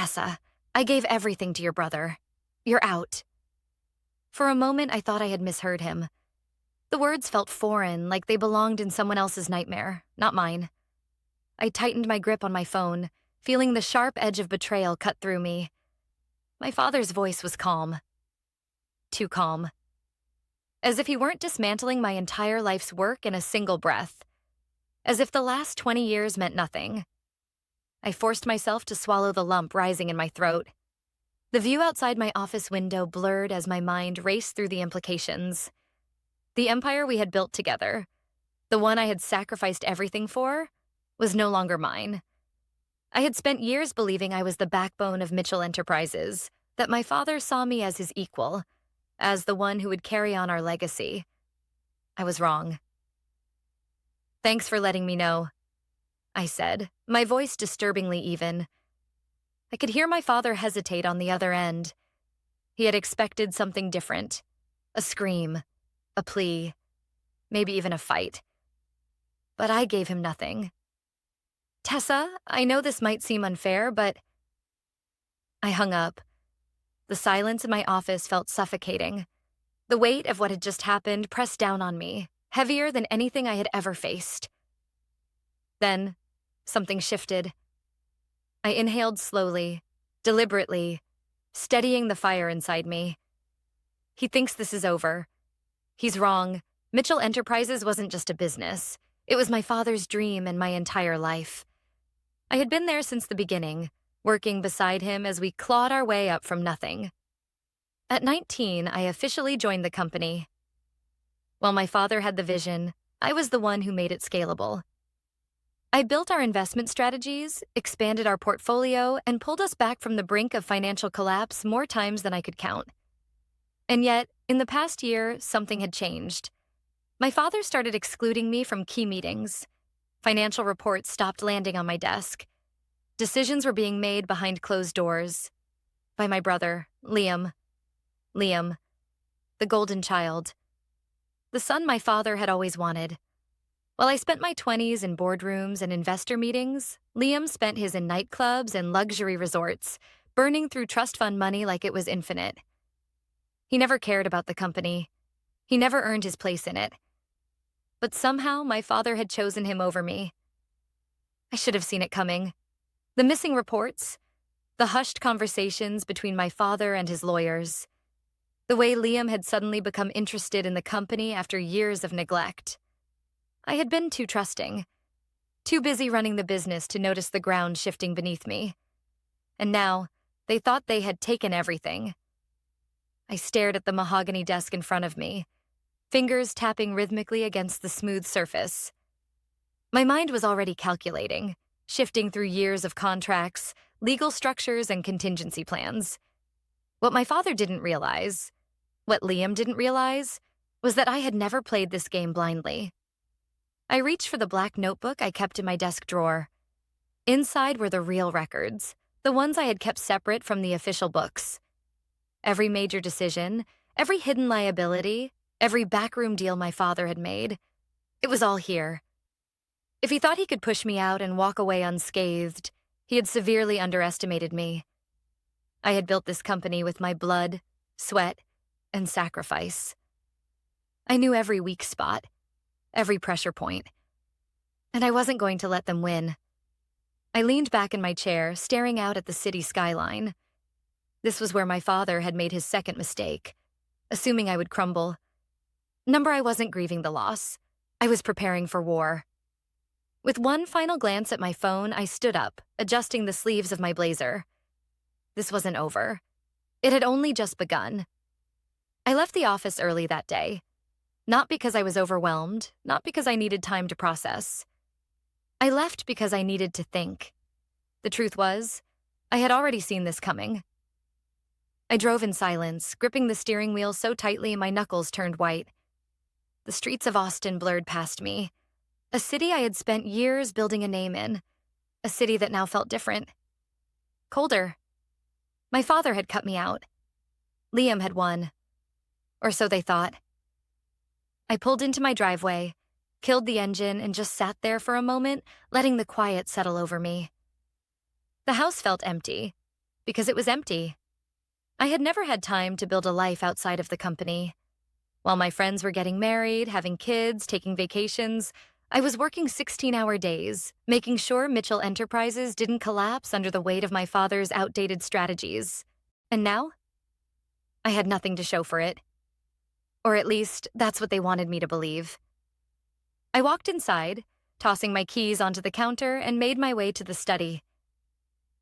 Tessa, I gave everything to your brother. You're out. For a moment, I thought I had misheard him. The words felt foreign, like they belonged in someone else's nightmare, not mine. I tightened my grip on my phone, feeling the sharp edge of betrayal cut through me. My father's voice was calm. Too calm. As if he weren't dismantling my entire life's work in a single breath. As if the last 20 years meant nothing. I forced myself to swallow the lump rising in my throat. The view outside my office window blurred as my mind raced through the implications. The empire we had built together, the one I had sacrificed everything for, was no longer mine. I had spent years believing I was the backbone of Mitchell Enterprises, that my father saw me as his equal, as the one who would carry on our legacy. I was wrong. Thanks for letting me know, I said, my voice disturbingly even. I could hear my father hesitate on the other end. He had expected something different. A scream, a plea, maybe even a fight. But I gave him nothing. Tessa, I know this might seem unfair, but... I hung up. The silence in my office felt suffocating. The weight of what had just happened pressed down on me, heavier than anything I had ever faced. Then, something shifted. I inhaled slowly, deliberately, steadying the fire inside me. He thinks this is over. He's wrong. Mitchell Enterprises wasn't just a business. It was my father's dream and my entire life. I had been there since the beginning, working beside him as we clawed our way up from nothing. At 19, I officially joined the company. While my father had the vision, I was the one who made it scalable. I built our investment strategies, expanded our portfolio, and pulled us back from the brink of financial collapse more times than I could count. And yet, in the past year, something had changed. My father started excluding me from key meetings. Financial reports stopped landing on my desk. Decisions were being made behind closed doors. By my brother, Liam. Liam, the golden child. The son my father had always wanted. While I spent my 20s in boardrooms and investor meetings, Liam spent his in nightclubs and luxury resorts, burning through trust fund money like it was infinite. He never cared about the company. He never earned his place in it. But somehow my father had chosen him over me. I should have seen it coming. The missing reports, the hushed conversations between my father and his lawyers, the way Liam had suddenly become interested in the company after years of neglect. I had been too trusting, too busy running the business to notice the ground shifting beneath me. And now, they thought they had taken everything. I stared at the mahogany desk in front of me, fingers tapping rhythmically against the smooth surface. My mind was already calculating, shifting through years of contracts, legal structures, and contingency plans. What my father didn't realize, what Liam didn't realize, was that I had never played this game blindly. I reached for the black notebook I kept in my desk drawer. Inside were the real records, the ones I had kept separate from the official books. Every major decision, every hidden liability, every backroom deal my father had made, it was all here. If he thought he could push me out and walk away unscathed, he had severely underestimated me. I had built this company with my blood, sweat, and sacrifice. I knew every weak spot, every pressure point, and I wasn't going to let them win. I leaned back in my chair, staring out at the city skyline. This was where my father had made his second mistake, assuming I would crumble. I wasn't grieving the loss. I was preparing for war. With one final glance at my phone, I stood up, adjusting the sleeves of my blazer. This wasn't over. It had only just begun. I left the office early that day. Not because I was overwhelmed, not because I needed time to process. I left because I needed to think. The truth was, I had already seen this coming. I drove in silence, gripping the steering wheel so tightly my knuckles turned white. The streets of Austin blurred past me. A city I had spent years building a name in. A city that now felt different. Colder. My father had cut me out. Liam had won. Or so they thought. I pulled into my driveway, killed the engine, and just sat there for a moment, letting the quiet settle over me. The house felt empty. Because it was empty. I had never had time to build a life outside of the company. While my friends were getting married, having kids, taking vacations, I was working 16-hour days, making sure Mitchell Enterprises didn't collapse under the weight of my father's outdated strategies. And now? I had nothing to show for it. Or at least, that's what they wanted me to believe. I walked inside, tossing my keys onto the counter, and made my way to the study.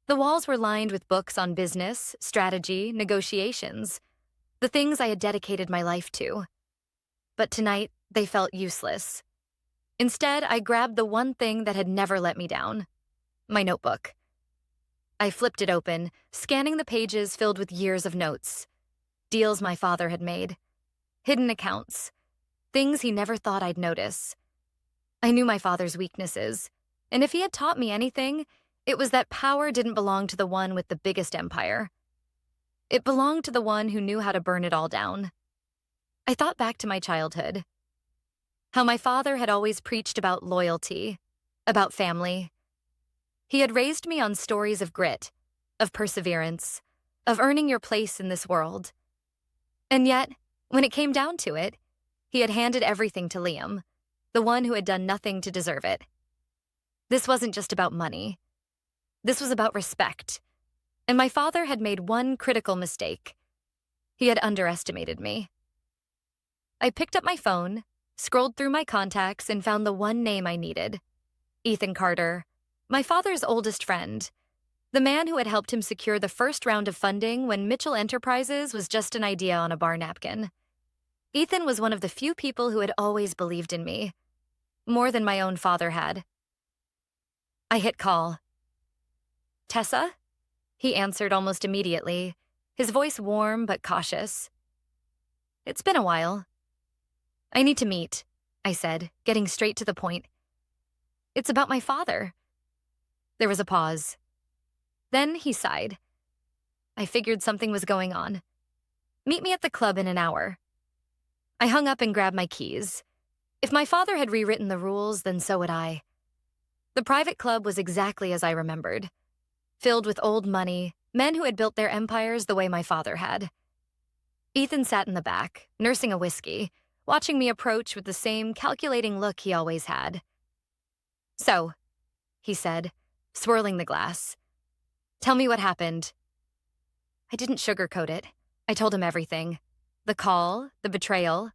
The walls were lined with books on business, strategy, negotiations, the things I had dedicated my life to. But tonight, they felt useless. Instead, I grabbed the one thing that had never let me down: my notebook. I flipped it open, scanning the pages filled with years of notes. Deals my father had made. Hidden accounts. Things he never thought I'd notice. I knew my father's weaknesses, and if he had taught me anything, it was that power didn't belong to the one with the biggest empire. It belonged to the one who knew how to burn it all down. I thought back to my childhood. How my father had always preached about loyalty, about family. He had raised me on stories of grit, of perseverance, of earning your place in this world. And yet, when it came down to it, he had handed everything to Liam, the one who had done nothing to deserve it. This wasn't just about money. This was about respect. And my father had made one critical mistake. He had underestimated me. I picked up my phone, scrolled through my contacts, and found the one name I needed: Ethan Carter, my father's oldest friend, the man who had helped him secure the first round of funding when Mitchell Enterprises was just an idea on a bar napkin. Ethan was one of the few people who had always believed in me, more than my own father had. I hit call. "Tessa?" He answered almost immediately, his voice warm but cautious. "It's been a while." "I need to meet," I said, getting straight to the point. "It's about my father." There was a pause. Then he sighed. I figured something was going on. "Meet me at the club in an hour." I hung up and grabbed my keys. If my father had rewritten the rules, then so had I. The private club was exactly as I remembered, filled with old money, men who had built their empires the way my father had. Ethan sat in the back, nursing a whiskey, watching me approach with the same calculating look he always had. "So," he said, swirling the glass, "tell me what happened." I didn't sugarcoat it. I told him everything. The call, the betrayal,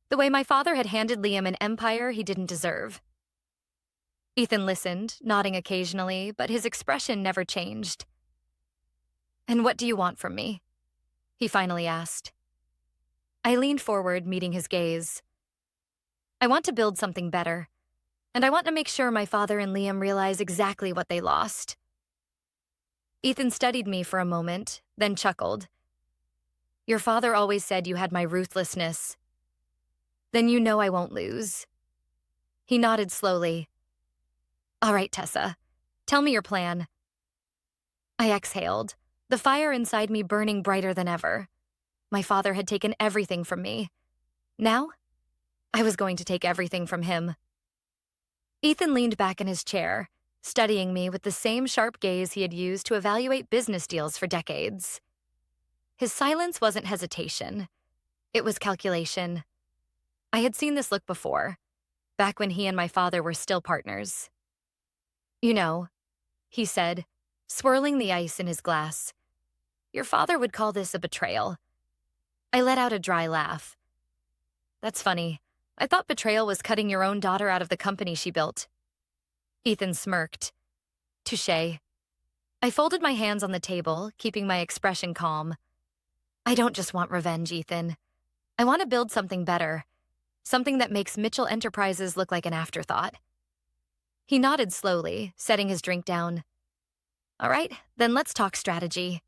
the way my father had handed Liam an empire he didn't deserve. Ethan listened, nodding occasionally, but his expression never changed. "And what do you want from me?" he finally asked. I leaned forward, meeting his gaze. "I want to build something better, and I want to make sure my father and Liam realize exactly what they lost." Ethan studied me for a moment, then chuckled. "Your father always said you had my ruthlessness. Then you know I won't lose." He nodded slowly. "All right, Tessa, tell me your plan." I exhaled, the fire inside me burning brighter than ever. My father had taken everything from me. Now, I was going to take everything from him. Ethan leaned back in his chair, studying me with the same sharp gaze he had used to evaluate business deals for decades. His silence wasn't hesitation. It was calculation. I had seen this look before, back when he and my father were still partners. "You know," he said, swirling the ice in his glass, "your father would call this a betrayal." I let out a dry laugh. "That's funny. I thought betrayal was cutting your own daughter out of the company she built." Ethan smirked. "Touché." I folded my hands on the table, keeping my expression calm. "I don't just want revenge, Ethan. I want to build something better, something that makes Mitchell Enterprises look like an afterthought." He nodded slowly, setting his drink down. "All right, then let's talk strategy."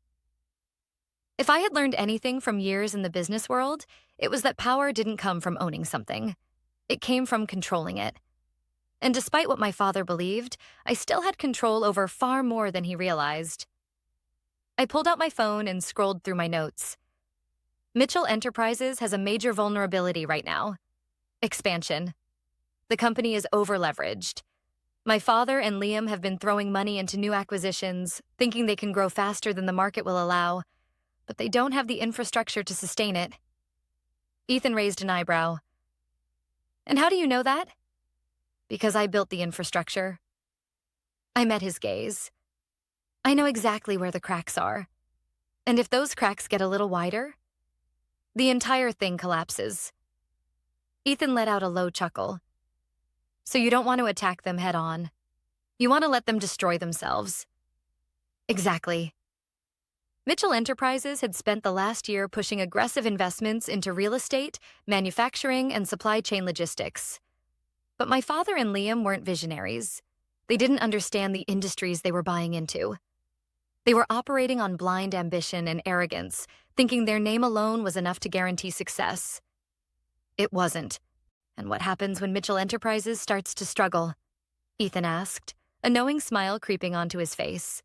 If I had learned anything from years in the business world, it was that power didn't come from owning something. It came from controlling it. And despite what my father believed, I still had control over far more than he realized. I pulled out my phone and scrolled through my notes. Mitchell Enterprises has a major vulnerability right now: expansion. The company is over-leveraged. My father and Liam have been throwing money into new acquisitions, thinking they can grow faster than the market will allow, but they don't have the infrastructure to sustain it. Ethan raised an eyebrow. And how do you know that? Because I built the infrastructure. I met his gaze. I know exactly where the cracks are. And if those cracks get a little wider, the entire thing collapses. Ethan let out a low chuckle. So you don't want to attack them head on. You want to let them destroy themselves. Exactly. Mitchell Enterprises had spent the last year pushing aggressive investments into real estate, manufacturing, and supply chain logistics. But my father and Liam weren't visionaries. They didn't understand the industries they were buying into. They were operating on blind ambition and arrogance, thinking their name alone was enough to guarantee success. It wasn't. And what happens when Mitchell Enterprises starts to struggle? Ethan asked, a knowing smile creeping onto his face.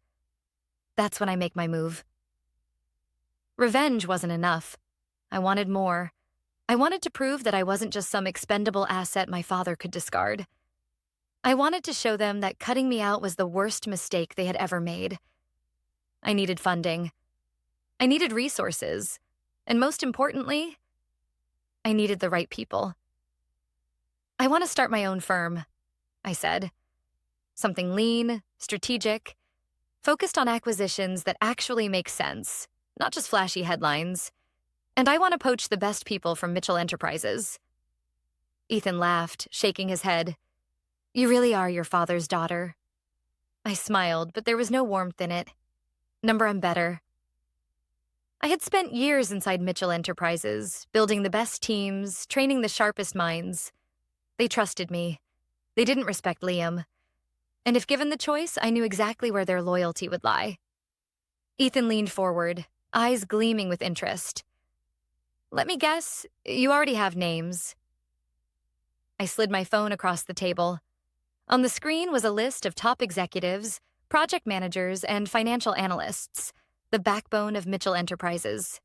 That's when I make my move. Revenge wasn't enough. I wanted more. I wanted to prove that I wasn't just some expendable asset my father could discard. I wanted to show them that cutting me out was the worst mistake they had ever made. I needed funding. I needed resources. And most importantly, I needed the right people. I want to start my own firm, I said. Something lean, strategic, focused on acquisitions that actually make sense, not just flashy headlines. And I want to poach the best people from Mitchell Enterprises. Ethan laughed, shaking his head. You really are your father's daughter. I smiled, but there was no warmth in it. I'm better. I had spent years inside Mitchell Enterprises, building the best teams, training the sharpest minds. They trusted me. They didn't respect Liam. And if given the choice, I knew exactly where their loyalty would lie. Ethan leaned forward, eyes gleaming with interest. Let me guess, you already have names. I slid my phone across the table. On the screen was a list of top executives, project managers, and financial analysts, the backbone of Mitchell Enterprises.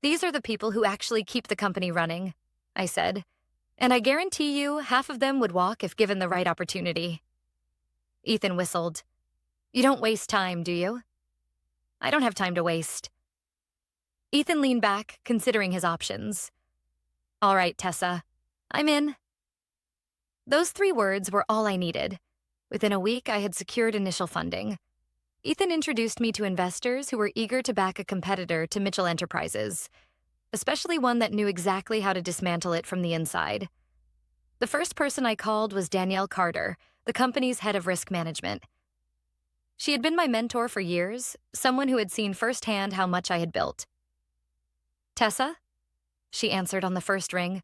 These are the people who actually keep the company running, I said, and I guarantee you half of them would walk if given the right opportunity. Ethan whistled. You don't waste time, do you? I don't have time to waste. Ethan leaned back, considering his options. All right, Tessa, I'm in. Those 3 words were all I needed. Within a week, I had secured initial funding. Ethan introduced me to investors who were eager to back a competitor to Mitchell Enterprises, especially one that knew exactly how to dismantle it from the inside. The first person I called was Danielle Carter, the company's head of risk management. She had been my mentor for years, someone who had seen firsthand how much I had built. Tessa? She answered on the first ring.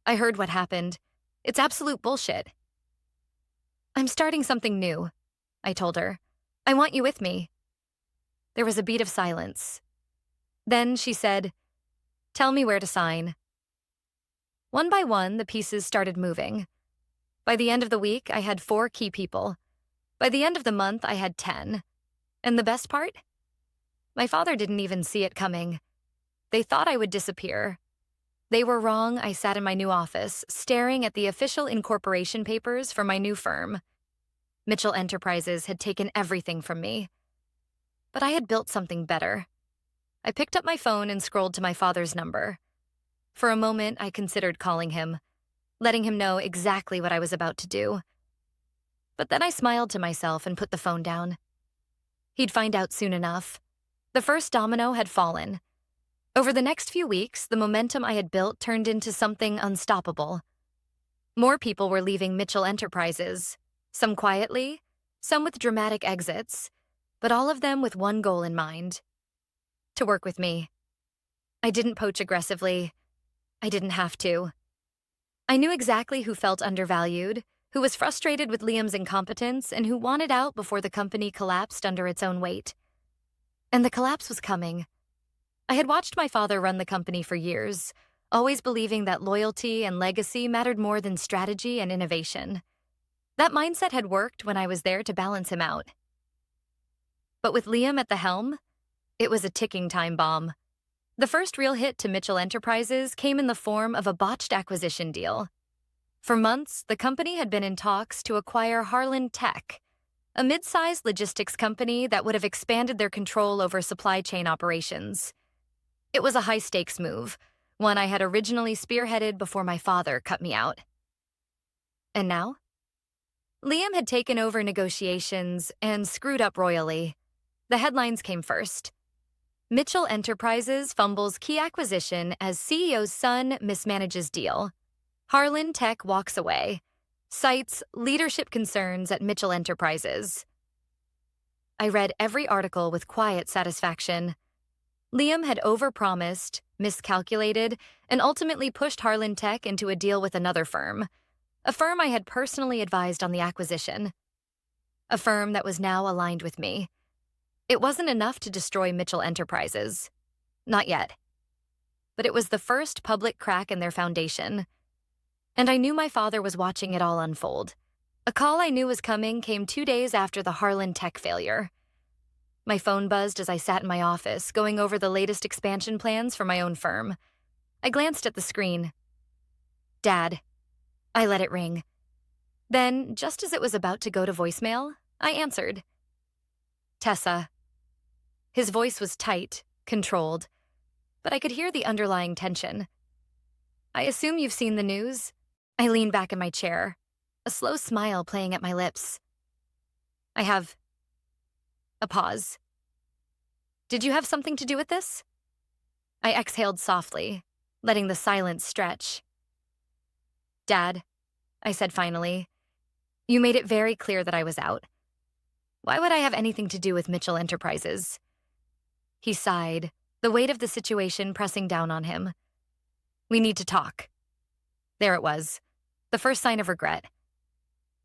I heard what happened. It's absolute bullshit. I'm starting something new, I told her. I want you with me. There was a beat of silence. Then she said, Tell me where to sign. One by one, the pieces started moving. By the end of the week, I had 4 key people. By the end of the month, I had 10. And the best part? My father didn't even see it coming. They thought I would disappear. They were wrong. I sat in my new office, staring at the official incorporation papers for my new firm. Mitchell Enterprises had taken everything from me. But I had built something better. I picked up my phone and scrolled to my father's number. For a moment, I considered calling him, letting him know exactly what I was about to do. But then I smiled to myself and put the phone down. He'd find out soon enough. The first domino had fallen. Over the next few weeks, the momentum I had built turned into something unstoppable. More people were leaving Mitchell Enterprises, some quietly, some with dramatic exits, but all of them with one goal in mind: to work with me. I didn't poach aggressively. I didn't have to. I knew exactly who felt undervalued, who was frustrated with Liam's incompetence, and who wanted out before the company collapsed under its own weight. And the collapse was coming. I had watched my father run the company for years, always believing that loyalty and legacy mattered more than strategy and innovation. That mindset had worked when I was there to balance him out. But with Liam at the helm, it was a ticking time bomb. The first real hit to Mitchell Enterprises came in the form of a botched acquisition deal. For months, the company had been in talks to acquire Harlan Tech, a mid-sized logistics company that would have expanded their control over supply chain operations. It was a high-stakes move, one I had originally spearheaded before my father cut me out. And now? Liam had taken over negotiations and screwed up royally. The headlines came first. Mitchell Enterprises fumbles key acquisition as CEO's son mismanages deal. Harlan Tech walks away. Cites leadership concerns at Mitchell Enterprises. I read every article with quiet satisfaction. Liam had overpromised, miscalculated, and ultimately pushed Harlan Tech into a deal with another firm, a firm I had personally advised on the acquisition, a firm that was now aligned with me. It wasn't enough to destroy Mitchell Enterprises. Not yet. But it was the first public crack in their foundation. And I knew my father was watching it all unfold. A call I knew was coming came 2 days after the Harlan Tech failure. My phone buzzed as I sat in my office, going over the latest expansion plans for my own firm. I glanced at the screen. Dad. I let it ring. Then, just as it was about to go to voicemail, I answered. Tessa. His voice was tight, controlled, but I could hear the underlying tension. I assume you've seen the news? I leaned back in my chair, a slow smile playing at my lips. I have. A pause. Did you have something to do with this? I exhaled softly, letting the silence stretch. Dad, I said finally, you made it very clear that I was out. Why would I have anything to do with Mitchell Enterprises? He sighed, the weight of the situation pressing down on him. We need to talk. There it was, the first sign of regret.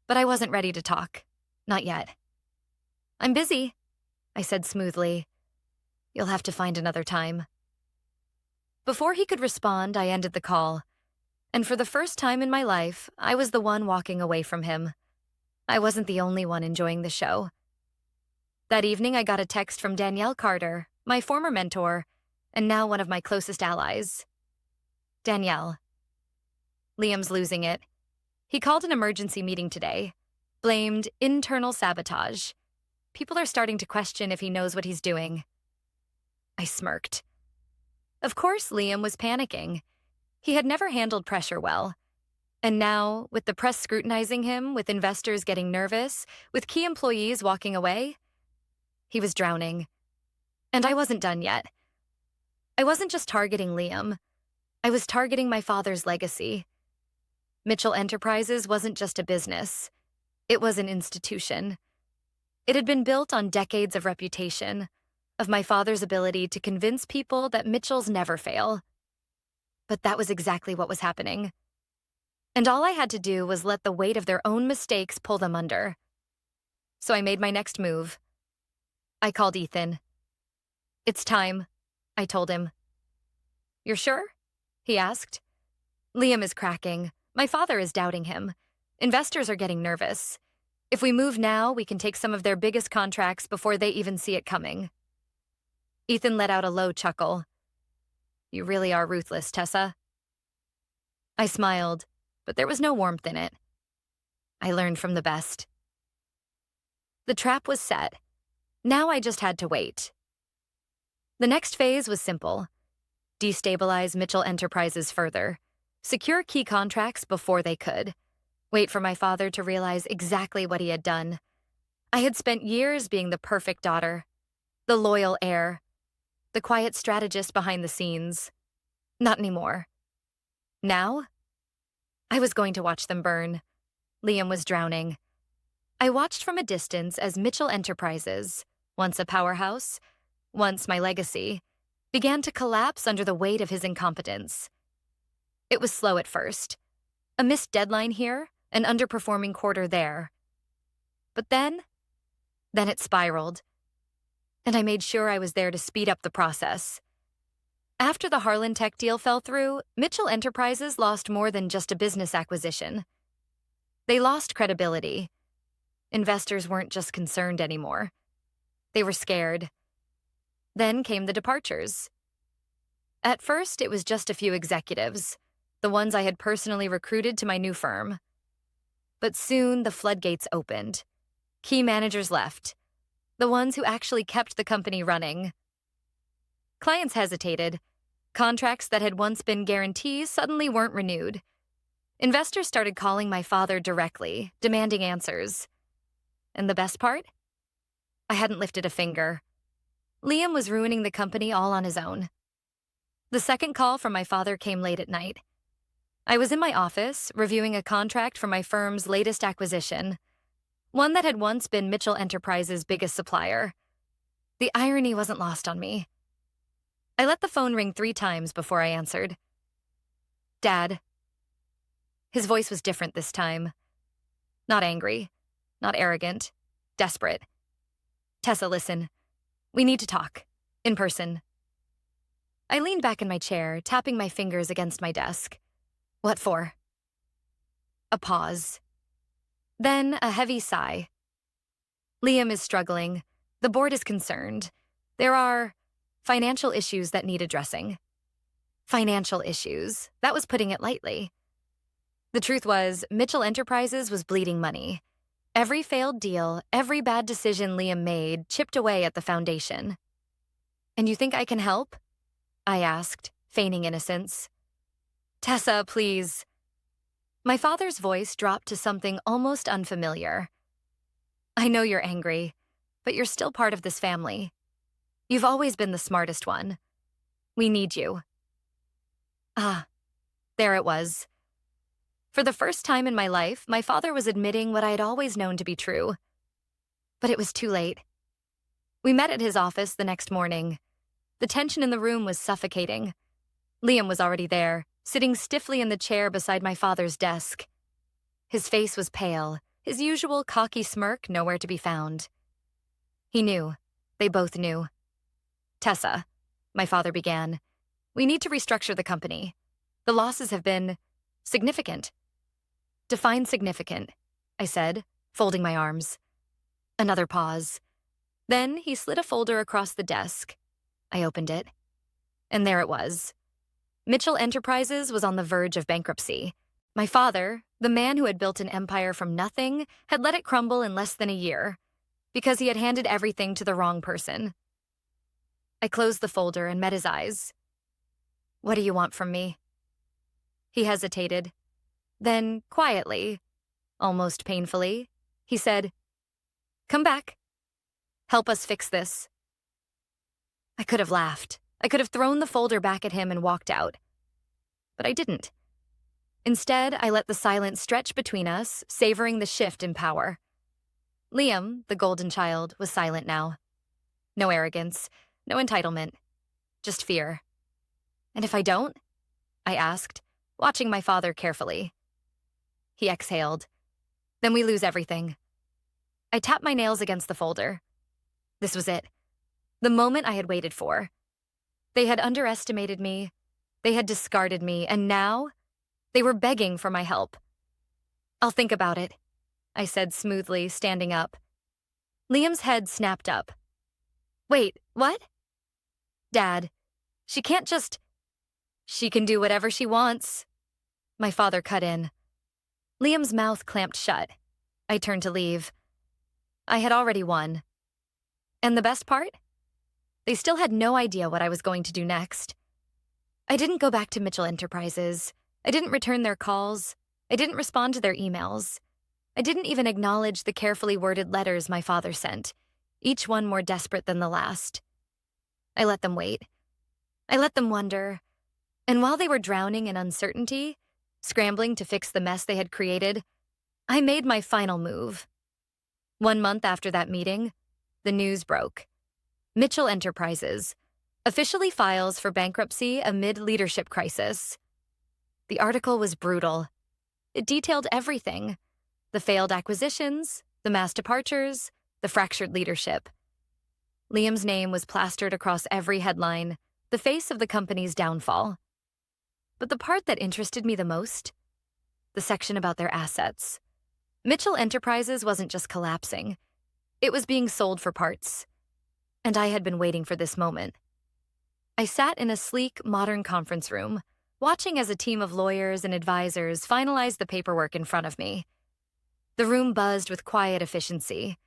But I wasn't ready to talk. Not yet. I'm busy, I said smoothly. You'll have to find another time. Before he could respond, I ended the call. And for the first time in my life, I was the one walking away from him. I wasn't the only one enjoying the show. That evening, I got a text from Danielle Carter, my former mentor, and now one of my closest allies. Danielle. Liam's losing it. He called an emergency meeting today. Blamed internal sabotage. People are starting to question if he knows what he's doing. I smirked. Of course, Liam was panicking. He had never handled pressure well. And now, with the press scrutinizing him, with investors getting nervous, with key employees walking away, he was drowning. And I wasn't done yet. I wasn't just targeting Liam. I was targeting my father's legacy. Mitchell Enterprises wasn't just a business. It was an institution. It had been built on decades of reputation, of my father's ability to convince people that Mitchells never fail. But that was exactly what was happening. And all I had to do was let the weight of their own mistakes pull them under. So I made my next move. I called Ethan. It's time, I told him. You're sure? He asked. Liam is cracking. My father is doubting him. Investors are getting nervous. If we move now, we can take some of their biggest contracts before they even see it coming. Ethan let out a low chuckle. You really are ruthless, Tessa. I smiled, but there was no warmth in it. I learned from the best. The trap was set. Now I just had to wait. The next phase was simple. Destabilize Mitchell Enterprises further. Secure key contracts before they could. Wait for my father to realize exactly what he had done. I had spent years being the perfect daughter, the loyal heir, the quiet strategist behind the scenes. Not anymore. Now, I was going to watch them burn. Liam was drowning. I watched from a distance as Mitchell Enterprises, once a powerhouse, once my legacy, began to collapse under the weight of his incompetence. It was slow at first. A missed deadline here, an underperforming quarter there. But then it spiraled. And I made sure I was there to speed up the process. After the Harlan Tech deal fell through, Mitchell Enterprises lost more than just a business acquisition. They lost credibility. Investors weren't just concerned anymore. They were scared. Then came the departures. At first, it was just a few executives, the ones I had personally recruited to my new firm. But soon the floodgates opened. Key managers left, the ones who actually kept the company running. Clients hesitated. Contracts that had once been guarantees suddenly weren't renewed. Investors started calling my father directly, demanding answers. And the best part? I hadn't lifted a finger. Liam was ruining the company all on his own. The second call from my father came late at night. I was in my office, reviewing a contract for my firm's latest acquisition, one that had once been Mitchell Enterprises' biggest supplier. The irony wasn't lost on me. I let the phone ring 3 times before I answered. "Dad." His voice was different this time. Not angry, not arrogant, desperate. "Tessa, listen. We need to talk. In person." I leaned back in my chair, tapping my fingers against my desk. "What for?" A pause. Then a heavy sigh. "Liam is struggling. The board is concerned. There are financial issues that need addressing." Financial issues. That was putting it lightly. The truth was, Mitchell Enterprises was bleeding money. Every failed deal, every bad decision Liam made chipped away at the foundation. "And you think I can help?" I asked, feigning innocence. "Tessa, please." My father's voice dropped to something almost unfamiliar. "I know you're angry, but you're still part of this family. You've always been the smartest one. We need you." Ah, there it was. For the first time in my life, my father was admitting what I had always known to be true. But it was too late. We met at his office the next morning. The tension in the room was suffocating. Liam was already there, sitting stiffly in the chair beside my father's desk. His face was pale, his usual cocky smirk nowhere to be found. He knew. They both knew. "Tessa," my father began, "we need to restructure the company. The losses have been significant." "Define significant," I said, folding my arms. Another pause. Then he slid a folder across the desk. I opened it. And there it was. Mitchell Enterprises was on the verge of bankruptcy. My father, the man who had built an empire from nothing, had let it crumble in less than a year, because he had handed everything to the wrong person. I closed the folder and met his eyes. "What do you want from me?" He hesitated. Then, quietly, almost painfully, he said, "Come back. Help us fix this." I could have laughed. I could have thrown the folder back at him and walked out. But I didn't. Instead, I let the silence stretch between us, savoring the shift in power. Liam, the golden child, was silent now. No arrogance, no entitlement, just fear. "And if I don't?" I asked, watching my father carefully. He exhaled. "Then we lose everything." I tapped my nails against the folder. This was it. The moment I had waited for. They had underestimated me. They had discarded me, and now they were begging for my help. "I'll think about it," I said smoothly, standing up. Liam's head snapped up. "Wait, what?" "Dad, she can't just—" "She can do whatever she wants." My father cut in. Liam's mouth clamped shut. I turned to leave. I had already won. And the best part? They still had no idea what I was going to do next. I didn't go back to Mitchell Enterprises. I didn't return their calls. I didn't respond to their emails. I didn't even acknowledge the carefully worded letters my father sent, each one more desperate than the last. I let them wait. I let them wonder. And while they were drowning in uncertainty, scrambling to fix the mess they had created, I made my final move. 1 month after that meeting, the news broke. Mitchell Enterprises officially files for bankruptcy amid leadership crisis. The article was brutal. It detailed everything: the failed acquisitions, the mass departures, the fractured leadership. Liam's name was plastered across every headline, the face of the company's downfall. But the part that interested me the most? The section about their assets. Mitchell Enterprises wasn't just collapsing. It was being sold for parts. And I had been waiting for this moment. I sat in a sleek, modern conference room, watching as a team of lawyers and advisors finalized the paperwork in front of me. The room buzzed with quiet efficiency,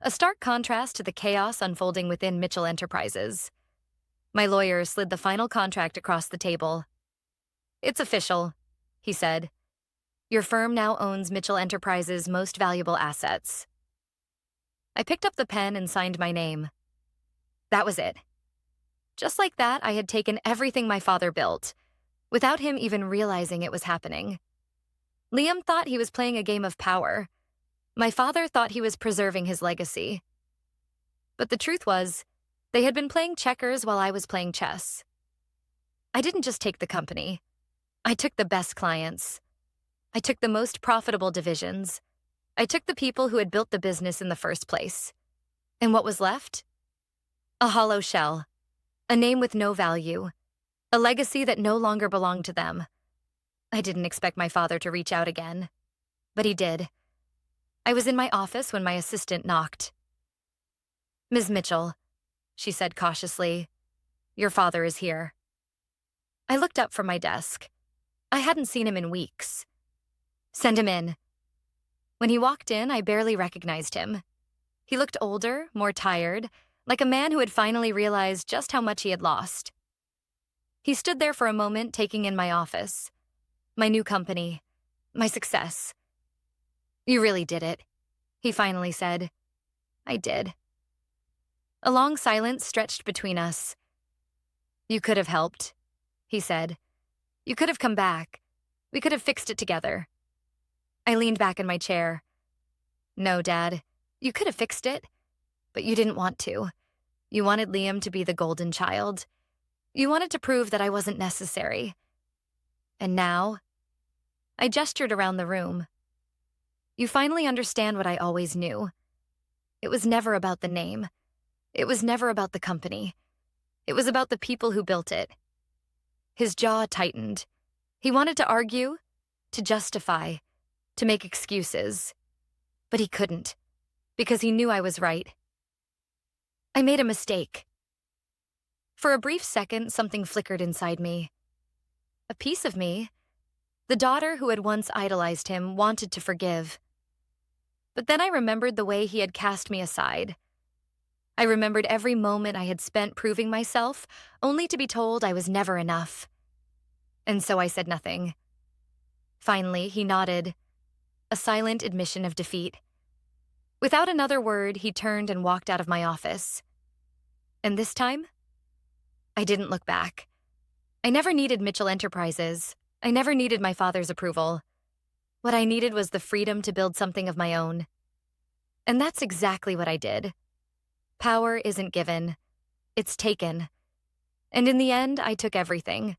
a stark contrast to the chaos unfolding within Mitchell Enterprises. My lawyer slid the final contract across the table. "It's official," he said. "Your firm now owns Mitchell Enterprises' most valuable assets." I picked up the pen and signed my name. That was it. Just like that, I had taken everything my father built, without him even realizing it was happening. Liam thought he was playing a game of power. My father thought he was preserving his legacy. But the truth was, they had been playing checkers while I was playing chess. I didn't just take the company. I took the best clients. I took the most profitable divisions. I took the people who had built the business in the first place. And what was left? A hollow shell. A name with no value. A legacy that no longer belonged to them. I didn't expect my father to reach out again. But he did. I was in my office when my assistant knocked. "Ms. Mitchell," she said cautiously, "your father is here." I looked up from my desk. I hadn't seen him in weeks. "Send him in." When he walked in, I barely recognized him. He looked older, more tired, like a man who had finally realized just how much he had lost. He stood there for a moment, taking in my office, my new company, my success. "You really did it," he finally said. I did. A long silence stretched between us. "You could have helped," he said. "You could have come back. We could have fixed it together." I leaned back in my chair. "No, Dad, you could have fixed it, but you didn't want to. You wanted Liam to be the golden child. You wanted to prove that I wasn't necessary. And now," I gestured around the room, "you finally understand what I always knew. It was never about the name. It was never about the company. It was about the people who built it." His jaw tightened. He wanted to argue, to justify, to make excuses. But he couldn't, because he knew I was right. I made a mistake. For a brief second, something flickered inside me. A piece of me, the daughter who had once idolized him, wanted to forgive. But then I remembered the way he had cast me aside. I remembered every moment I had spent proving myself, only to be told I was never enough. And so I said nothing. Finally, he nodded, a silent admission of defeat. Without another word, he turned and walked out of my office. And this time, I didn't look back. I never needed Mitchell Enterprises. I never needed my father's approval. What I needed was the freedom to build something of my own. And that's exactly what I did. Power isn't given. It's taken. And in the end, I took everything.